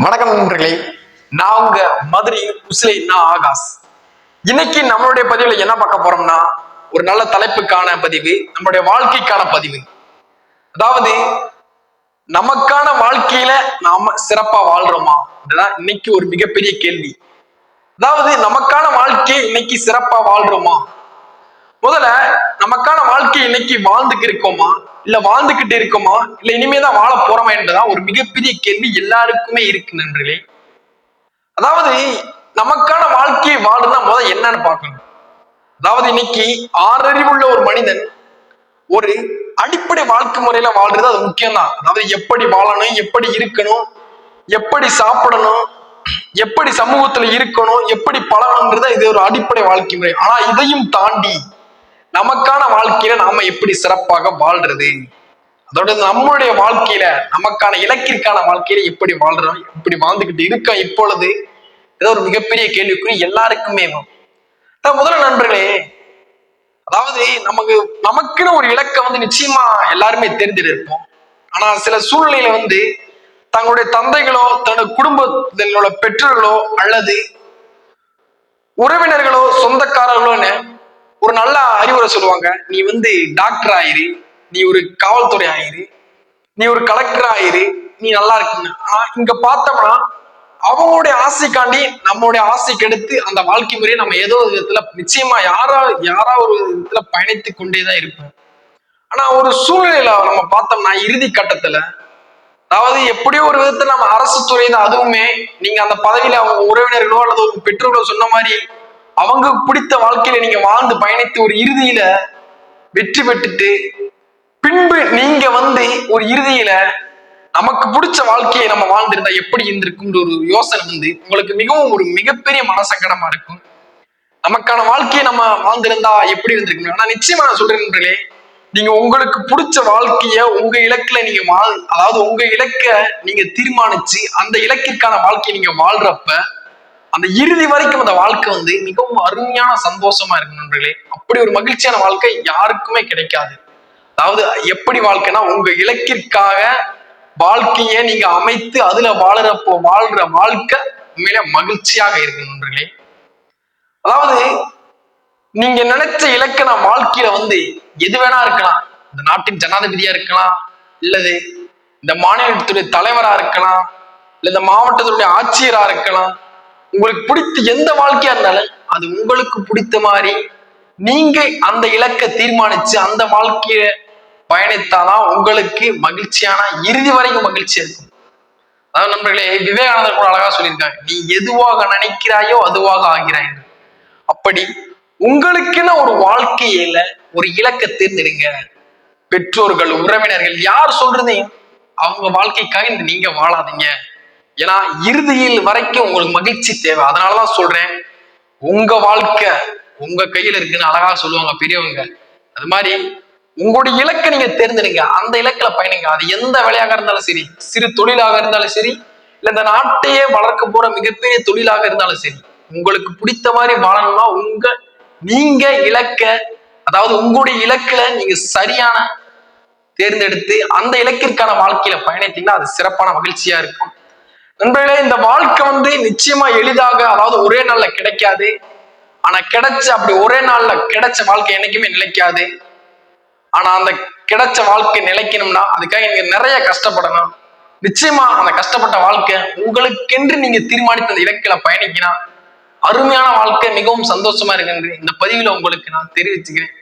வணக்கம் நண்பர்களே, நான் உங்க மதுரை உசிலை ஆகாஷ். இன்னைக்கு நம்மளுடைய பதிவுல என்ன பார்க்க போறோம்னா, ஒரு நல்ல தலைப்புக்கான பதிவு, நம்மளுடைய வாழ்க்கைக்கான பதிவு. அதாவது நமக்கான வாழ்க்கையில நாம சிறப்பா வாழ்றோமா? இதுதான் இன்னைக்கு ஒரு மிகப்பெரிய கேள்வி. அதாவது நமக்கான வாழ்க்கையை இன்னைக்கு சிறப்பா வாழ்றோமா? முதல்ல நமக்கான வாழ்க்கை இன்னைக்கு வாழ்ந்துட்டு இருக்கோமா, இல்ல வாழ்ந்துகிட்டு இருக்கோமா, இல்ல இனிமேதான் வாழ போறோமா என்றுதான் ஒரு மிகப்பெரிய கேள்வி எல்லாருக்குமே இருக்கு நண்பர்களே. அதாவது நமக்கான வாழ்க்கையை வாழுனா முதல் என்னன்னு பார்க்கணும். அதாவது இன்னைக்கு ஆறறிவுள்ள ஒரு மனிதன் ஒரு அடிப்படை வாழ்க்கை முறையில வாழ்றது அது முக்கியம்தான். அதாவது எப்படி வாழணும், எப்படி இருக்கணும், எப்படி சாப்பிடணும், எப்படி சமூகத்துல இருக்கணும், எப்படி பழகணுங்கிறத இது ஒரு அடிப்படை வாழ்க்கை முறை. ஆனா இதையும் தாண்டி நமக்கான வாழ்க்கையில நாம எப்படி சிறப்பாக வாழ்றது, அதோட நம்மளுடைய வாழ்க்கையில நமக்கான இலக்கிற்கான வாழ்க்கையில எப்படி வாழ்றோம், எப்படி வாழ்ந்துகிட்டு இருக்க இப்பொழுது, ஏதோ ஒரு மிகப்பெரிய கேள்விக்குறி எல்லாருக்குமே. முதல்ல நண்பர்களே, அதாவது நமக்குன்னு ஒரு இலக்கை நிச்சயமா எல்லாருமே தெரிஞ்சிருப்போம். ஆனா சில சூழ்நிலையில தங்களுடைய தந்தைகளோ தன்னுடைய குடும்பத்திலோட பெற்றோர்களோ அல்லது உறவினர்களோ சொந்தக்காரர்களோன்னு ஒரு நல்ல அறிவுரை சொல்லுவாங்க. நீ டாக்டர் ஆயிரு, நீ ஒரு காவல்துறை ஆயிரு, நீ ஒரு கலெக்டர் ஆயிரு, நீ நல்லா இருக்குங்க. ஆனா இங்க பார்த்தோம்னா அவங்களுடைய ஆசைக்காண்டி நம்மளுடைய ஆசைக்கு எடுத்து அந்த வாழ்க்கை முறையை நம்ம ஏதோ ஒரு விதத்துல நிச்சயமா யாரா ஒரு விதத்துல பயணித்து கொண்டேதான் இருப்போம். ஆனா ஒரு சூழ்நிலையில நம்ம பார்த்தோம்னா இறுதி கட்டத்துல, அதாவது எப்படியோ ஒரு விதத்துல நம்ம அரசு துறை தான், அதுவுமே நீங்க அந்த பதவியில அவங்க உறவினர்களோ அல்லது ஒரு பெற்றோர்களோ சொன்ன மாதிரி அவங்க பிடித்த வாழ்க்கையில நீங்க வாழ்ந்து பயணித்து ஒரு இறுதியில வெற்றி பெற்றுட்டு பின்பு நீங்க ஒரு இறுதியில நமக்கு பிடிச்ச வாழ்க்கையை நம்ம வாழ்ந்திருந்தா எப்படி இருந்திருக்கும் ஒரு யோசனை உங்களுக்கு மிகவும் ஒரு மிகப்பெரிய மனசங்கடமா இருக்கும். நமக்கான வாழ்க்கையை நம்ம வாழ்ந்திருந்தா எப்படி இருந்திருக்கும். ஆனா நிச்சயமா நான் சொல்றேன் நண்பர்களே, நீங்க உங்களுக்கு பிடிச்ச வாழ்க்கைய உங்க இலக்குல நீங்க அதாவது உங்க இலக்க நீங்க தீர்மானிச்சு அந்த இலக்கிற்கான வாழ்க்கையை நீங்க வாழ்றப்ப அந்த இறுதி வரைக்கும் அந்த வாழ்க்கை மிகவும் அருமையான சந்தோஷமா இருக்கு நண்பர்களே. அப்படி ஒரு மகிழ்ச்சியான வாழ்க்கை யாருக்குமே கிடைக்காது. அதாவது எப்படி வாழ்க்கைனா உங்க இலக்கிற்காக வாழ்க்கைய நீங்க அமைத்து அதுல வாழ்ற வாழ்க்கை உண்மையில மகிழ்ச்சியாக இருக்கு நண்பர்களே. அதாவது நீங்க நினைச்ச இலக்கண வாழ்க்கையில எது வேணா இருக்கலாம். இந்த நாட்டின் ஜனாதிபதியா இருக்கலாம், இல்லது இந்த மாநிலத்துடைய தலைவரா இருக்கலாம், இல்ல இந்த மாவட்டத்துடைய ஆட்சியரா இருக்கலாம். உங்களுக்கு பிடித்த எந்த வாழ்க்கையா இருந்தாலும் அது உங்களுக்கு பிடித்த மாதிரி நீங்க அந்த இலக்கை தீர்மானிச்சு அந்த வாழ்க்கைய பயணித்தாதான் உங்களுக்கு மகிழ்ச்சியான இறுதி வரைக்கும் மகிழ்ச்சியா இருக்கும். அதாவது நண்பர்களே, விவேகானந்தர் கூட அழகா சொல்லியிருக்காங்க, நீ எதுவாக நினைக்கிறாயோ அதுவாக ஆகிறாய். அப்படி உங்களுக்குன்னு ஒரு வாழ்க்கையில ஒரு இலக்கை தேர்ந்தெடுங்க. பெற்றோர்கள், உறவினர்கள் யார் சொல்றதையும் அவங்க வாழ்க்கைக்காக நீங்க வாழாதீங்க. ஏன்னா இறுதியில் வரைக்கும் உங்களுக்கு மகிழ்ச்சி தேவை. அதனாலதான் சொல்றேன், உங்க வாழ்க்கை உங்க கையில இருக்குன்னு அழகா சொல்லுவாங்க பெரியவங்க. அது மாதிரி உங்களுடைய இலக்கை நீங்க தேர்ந்தெடுங்க, அந்த இலக்குல பயணிங்க. அது எந்த வேலையாக இருந்தாலும் சரி, சிறு தொழிலாக இருந்தாலும் சரி, இல்ல இந்த நாட்டையே வளர்க்க போற மிகப்பெரிய தொழிலாக இருந்தாலும் சரி, உங்களுக்கு பிடித்த மாதிரி வாழணும்னா நீங்க இலக்க, அதாவது உங்களுடைய இலக்குல நீங்க சரியான தேர்ந்தெடுத்து அந்த இலக்கிற்கான வாழ்க்கையில பயணித்தீங்கன்னா அது சிறப்பான மகிழ்ச்சியா இருக்கும். நண்பர்களே, இந்த வாழ்க்கை நிச்சயமா எளிதாக, அதாவது ஒரே நாள்ல கிடைக்காது. ஆனா அப்படி ஒரே நாள்ல கிடைச்ச வாழ்க்கை என்னைக்குமே நிலைக்காது. ஆனா அந்த கிடைச்ச வாழ்க்கை நிலைக்கணும்னா அதுக்காக நீங்க நிறைய கஷ்டப்படணும். நிச்சயமா அந்த கஷ்டப்பட்ட வாழ்க்கை உங்களுக்கென்று நீங்க தீர்மானித்த அந்த இலக்கில பயணிக்கினா அருமையான வாழ்க்கை மிகவும் சந்தோஷமா இருக்கு. இந்த பதிவுல உங்களுக்கு நான் தெரிவிச்சுக்கிறேன்.